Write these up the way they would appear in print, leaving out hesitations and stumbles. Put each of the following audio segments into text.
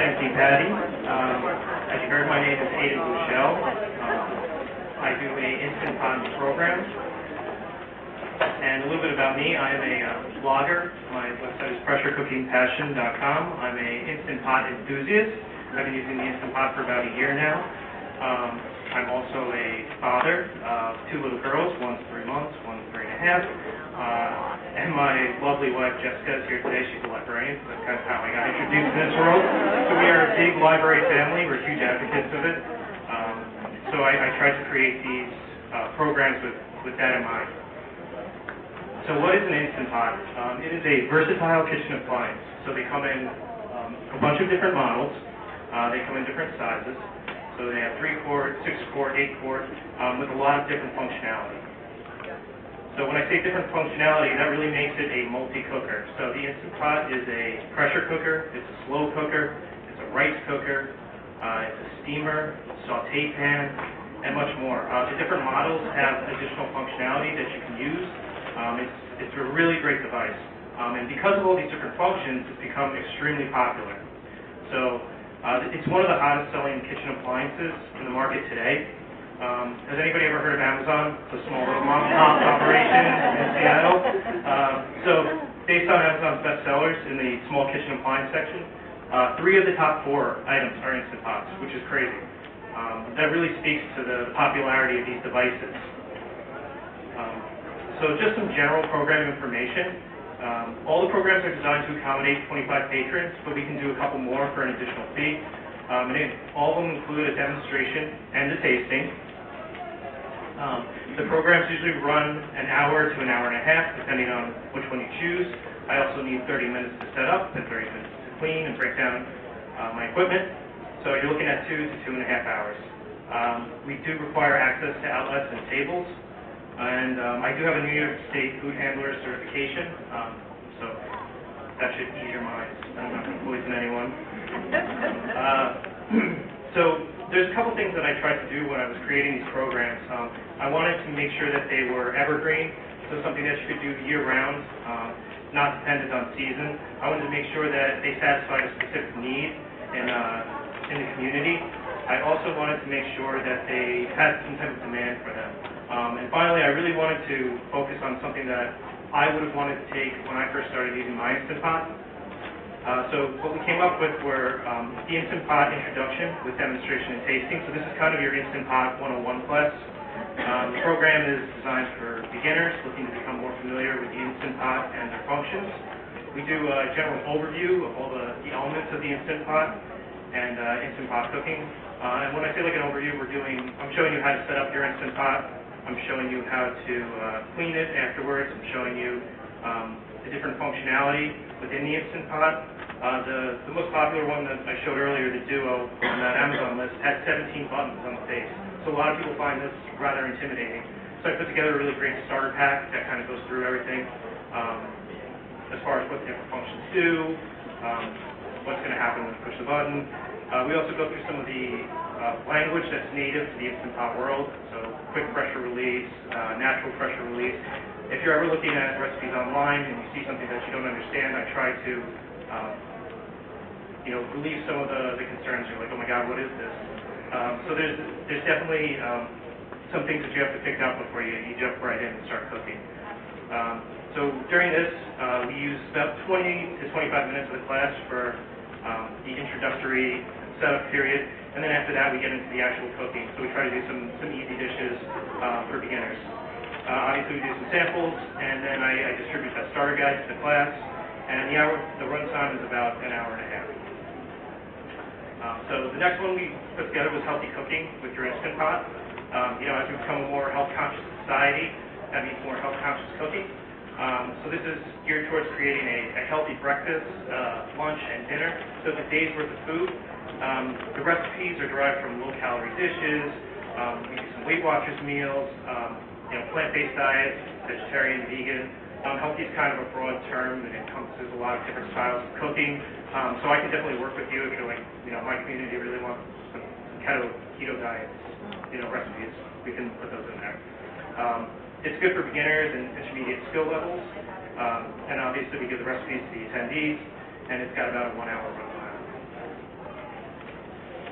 Thank you, Patty. As you heard, my name is Aidan Bouchelle. I do a Instant Pot program. And a little bit about me, I am a blogger. My website is pressurecookingpassion.com. I'm an Instant Pot enthusiast. I've been using the Instant Pot for about a year now. I'm also a father of two little girls, one's 3 months, one's 3.5. And my lovely wife, Jessica, is here today. She's a librarian, so that's kind of how I got introduced to this world. So we are a big library family. We're huge advocates of it. So I try to create these programs with that in mind. So what is an Instant Pot? It is a versatile kitchen appliance. So they come in a bunch of different models. They come in different sizes. So they have 3-quart, 6-quart, 8-quart, with a lot of different functionality. So when I say different functionality, that really makes it a multi-cooker. So the Instant Pot is a pressure cooker, it's a slow cooker, it's a rice cooker, it's a steamer, saute pan, and much more. The different models have additional functionality that you can use. It's a really great device. And because of all these different functions, it's become extremely popular. So it's one of the hottest selling kitchen appliances in the market today. Has anybody ever heard of Amazon? It's a small little mom-and-pop operation in Seattle. So based on Amazon's best sellers in the small kitchen appliance section, 3 of the top 4 items are Instant Pots, which is crazy. That really speaks to the popularity of these devices. So just some general program information. All the programs are designed to accommodate 25 patrons, but we can do a couple more for an additional fee. All of them include a demonstration and a tasting. The programs usually run an hour to an hour and a half, depending on which one you choose. I also need 30 minutes to set up and 30 minutes to clean and break down my equipment. So you're looking at 2 to 2.5 hours. We do require access to outlets and tables. And I do have a New York State food handler certification, so that should ease your minds. I'm not going to poison anyone. So there's a couple things that I tried to do when I was creating these programs. I wanted to make sure that they were evergreen, so something that you could do year-round, not dependent on season. I wanted to make sure that they satisfied a specific need in the community. I also wanted to make sure that they had some type of demand for them. And finally, I really wanted to focus on something that I would have wanted to take when I first started using my Instant Pot. So what we came up with were the Instant Pot introduction with demonstration and tasting. So this is kind of your Instant Pot 101 class. The program is designed for beginners looking to become more familiar with the Instant Pot and their functions. We do a general overview of all the elements of the Instant Pot and Instant Pot cooking. And when I say like an overview, I'm showing you how to set up your Instant Pot. I'm showing you how to clean it afterwards. I'm showing you the different functionality within the Instant Pot. The most popular one that I showed earlier, the Duo on that Amazon list, had 17 buttons on the face. So a lot of people find this rather intimidating. So I put together a really great starter pack that kind of goes through everything as far as what the different functions do, what's going to happen when you push the button. We also go through some of the language that's native to the Instant Pot world, so quick pressure release, natural pressure release. If you're ever looking at recipes online and you see something that you don't understand, I try to relieve some of the concerns. You're like, oh my God, what is this? So there's definitely some things that you have to pick up before you jump right in and start cooking. So during this, we use about 20 to 25 minutes of the class for the introductory setup period, and then after that we get into the actual cooking. So we try to do some easy dishes for beginners. Obviously we do some samples, and then I distribute that starter guide to the class, and the run time is about an hour and a half. So the next one we put together was healthy cooking with your Instant Pot. As we become a more health-conscious society, that means more health-conscious cooking. So this is geared towards creating a healthy breakfast, lunch, and dinner. So it's a day's worth of food. The recipes are derived from low-calorie dishes. We do some Weight Watchers meals, plant-based diets, vegetarian, vegan. Healthy is kind of a broad term and encompasses a lot of different styles of cooking. So I can definitely work with you if you're like, my community really wants some keto diets, recipes. We can put those in there. It's good for beginners and intermediate skill levels. And obviously we give the recipes to the attendees, and it's got about a 1-hour run time.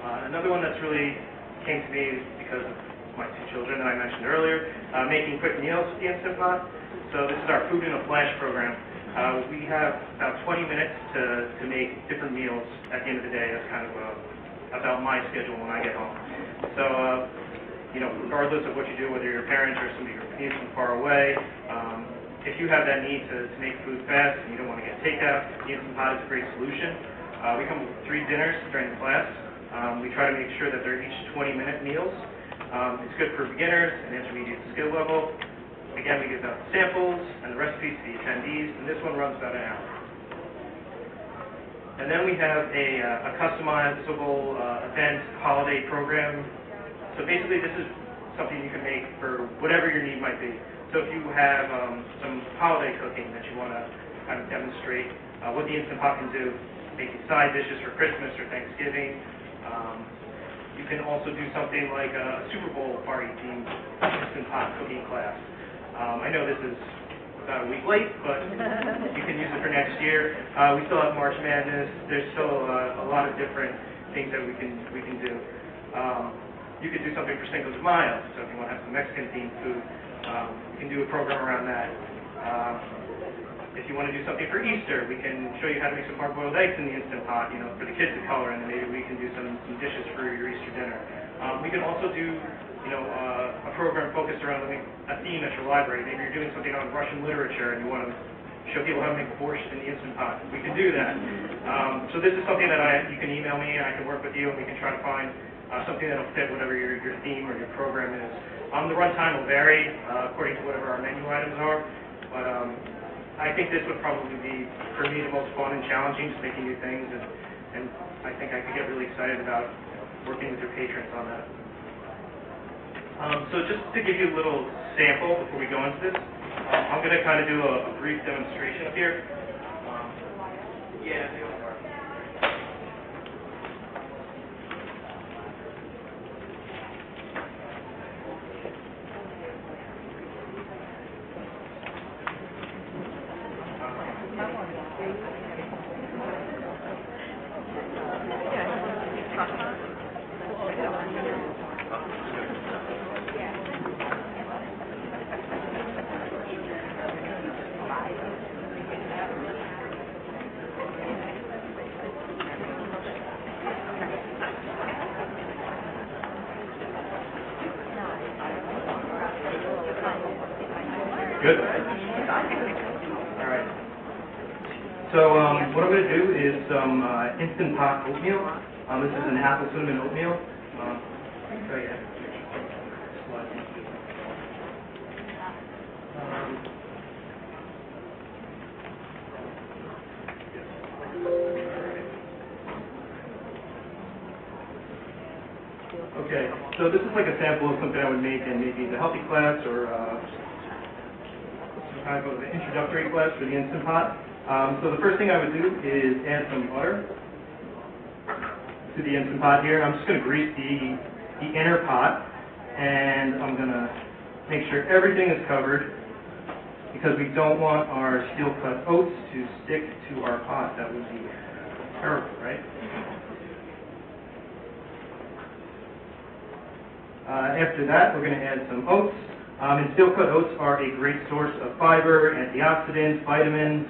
Another one that's really came to me is because of my two children that I mentioned earlier, making quick meals with the Instant Pot. So this is our Food in a Flash program. We have about 20 minutes to make different meals at the end of the day. That's kind of about my schedule when I get home. So, regardless of what you do, whether you're a parent or somebody who commutes from far away, if you have that need to make food fast and you don't want to get takeout, the Instant Pot is a great solution. We come with 3 dinners during the class. We try to make sure that they're each 20-minute meals. It's good for beginners and intermediate skill level. Again, we give out samples and the recipes to the attendees, and this one runs about an hour. And then we have a customizable event holiday program. So basically, this is something you can make for whatever your need might be. So if you have some holiday cooking that you want to kind of demonstrate what the Instant Pot can do, making side dishes for Christmas or Thanksgiving. You can also do something like a Super Bowl party themed Instant Pot cooking class. I know this is about a week late, but you can use it for next year. We still have March Madness. There's still a lot of different things that we can do. You could do something for Cinco de Mayo, so if you want to have some Mexican-themed food, you can do a program around that. If you want to do something for Easter, we can show you how to make some hard-boiled eggs in the Instant Pot, for the kids to color, and then maybe we can do some dishes for your Easter dinner. We can also do a program focused around a theme at your library. Maybe you're doing something on Russian literature and you want to show people how to make borscht in the Instant Pot. We can do that. So this is something that you can email me and I can work with you and we can try to find something that will fit whatever your theme or your program is. The runtime will vary according to whatever our menu items are, but I think this would probably be, for me, the most fun and challenging, just making new things, and I think I could get really excited about working with your patrons on that. So just to give you a little sample before we go into this, I'm going to kind of do a brief demonstration up here. Good. All right. So what I'm going to do is some Instant Pot oatmeal. This is an apple cinnamon oatmeal. Okay, so this is like a sample of something I would make in maybe the healthy class or kind of an introductory class for the Instant Pot. So the first thing I would do is add some butter to the Instant Pot here. I'm just going to grease the inner pot, and I'm going to make sure everything is covered because we don't want our steel-cut oats to stick to our pot. That would be terrible, right? After that, we're going to add some oats. And steel-cut oats are a great source of fiber, antioxidants, vitamins.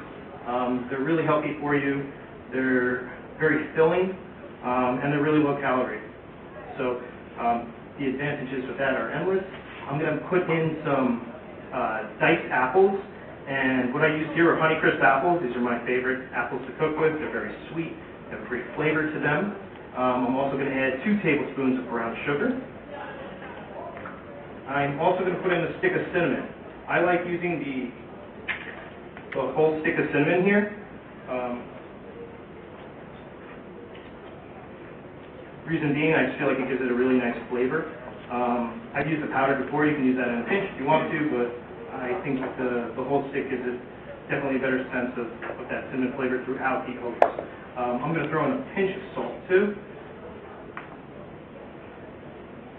They're really healthy for you. They're very filling, and they're really low calorie. So the advantages with that are endless. I'm going to put in some diced apples, and what I use here are Honeycrisp apples. These are my favorite apples to cook with. They're very sweet, have a great flavor to them. I'm also going to add 2 tablespoons of brown sugar. I'm also going to put in a stick of cinnamon. I like using the whole stick of cinnamon here. Reason being, I just feel like it gives it a really nice flavor. I've used the powder before. You can use that in a pinch if you want to, but I think the whole stick gives it definitely a better sense of that cinnamon flavor throughout the oats. I'm going to throw in a pinch of salt too.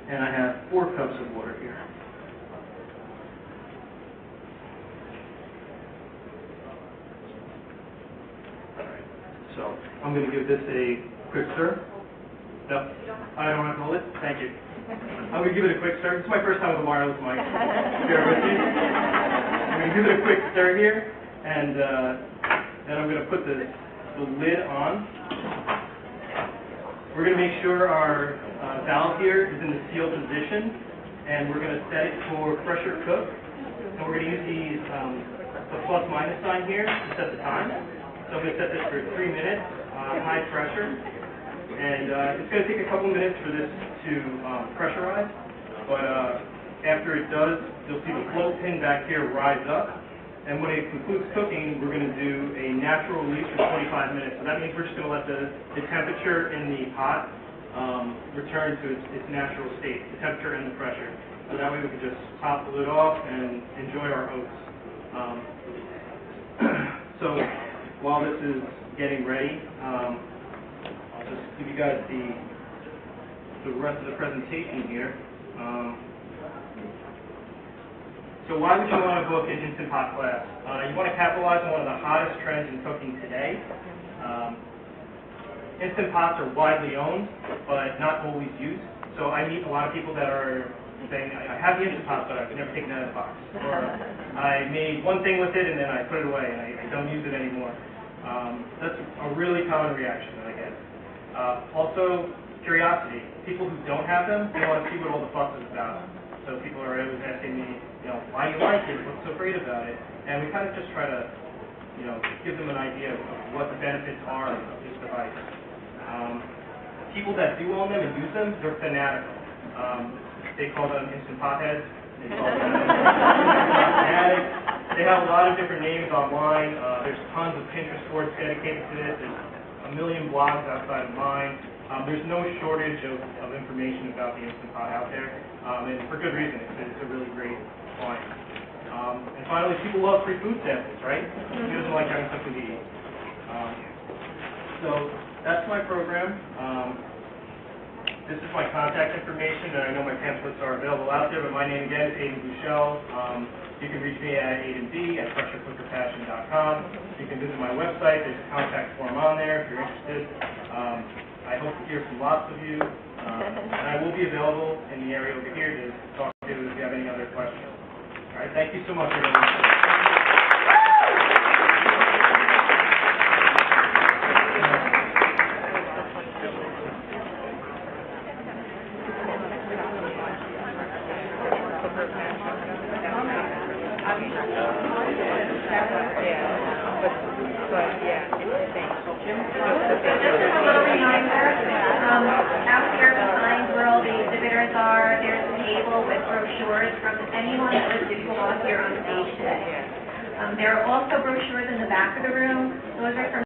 And I have 4 cups of water here. All right. So I'm going to give this a quick stir. No, I don't have to hold it. Thank you. I'm going to give it a quick start. This is my first time with a wireless mic. Bear with me. I'm going to give it a quick start here, and then I'm going to put the lid on. We're going to make sure our valve here is in the sealed position, and we're going to set it for pressure cook. And we're going to use these the plus-minus sign here to set the time. So I'm going to set this for 3 minutes on high pressure. And it's going to take a couple minutes for this to pressurize, but after it does, you'll see the float pin back here rise up. And when it concludes cooking, we're going to do a natural release for 25 minutes. So that means we're just going to let the temperature in the pot return to its natural state, the temperature and the pressure. So that way we can just pop the lid off and enjoy our oats. So while this is getting ready, I'll just give you guys the rest of the presentation here. So why would you want to book an Instant Pot class? You want to capitalize on one of the hottest trends in cooking today. Instant Pots are widely owned, but not always used. So I meet a lot of people that are saying, I have the Instant Pot, but I've never taken it out of the box. Or I made one thing with it and then I put it away and I don't use it anymore. That's a really common reaction that I get. Also, curiosity. People who don't have them, they want to see what all the fuss is about. So people are always asking me, why do you like it? What's so great about it? And we kind of just try to, give them an idea of what the benefits are of this device. People that do own them and use them, they're fanatical. They call them instant pot heads. They call them fanatics. They have a lot of different names online. There's tons of Pinterest boards dedicated to this. There's a million blogs outside of mine. There's no shortage of information about the Instant Pot out there, and for good reason. It's a really great find. And finally, people love free food samples, right? Who doesn't like having something to eat? So that's my program. This is my contact information, and I know my pamphlets are available out there, but my name again is Aidan Bouchelle. You can reach me at aidanb@pressurecookerpassion.com. You can visit my website. There's a contact form on there if you're interested. I hope to hear from lots of you, and I will be available in the area over here to talk to if you have any other questions. All right, thank you so much, everyone. There's a table with brochures from anyone that was to walk here on stage today. There are also brochures in the back of the room. Those are from